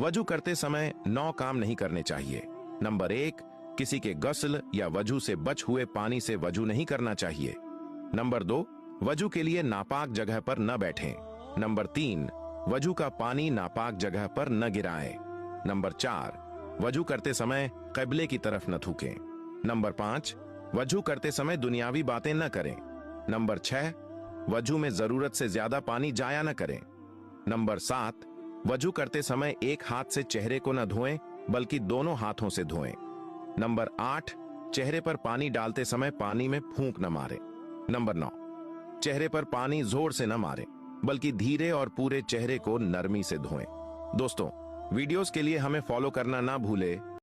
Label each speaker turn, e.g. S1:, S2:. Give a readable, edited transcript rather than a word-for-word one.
S1: वजू करते समय 9 काम नहीं करने चाहिए। नंबर 1, किसी के गस्ल या वजू से बच हुए पानी से वजू नहीं करना चाहिए। नंबर 2, वजू के लिए नापाक जगह पर न बैठें। नंबर 3, वजू का पानी नापाक जगह पर न गिराएं। नंबर 4, वजू करते समय क़िबले की तरफ न थूकें। नंबर 5, वजू करते समय दुनियावी बातें न करें। नंबर 6, वजू में जरूरत से ज्यादा पानी जाया न करें। नंबर 7, वजू करते समय एक हाथ से चेहरे को न धोएं बल्कि दोनों हाथों से धोएं। नंबर 8, चेहरे पर पानी डालते समय पानी में फूंक न मारें। नंबर 9, चेहरे पर पानी जोर से न मारें बल्कि धीरे और पूरे चेहरे को नरमी से धोएं। दोस्तों, वीडियोस के लिए हमें फॉलो करना ना भूलें।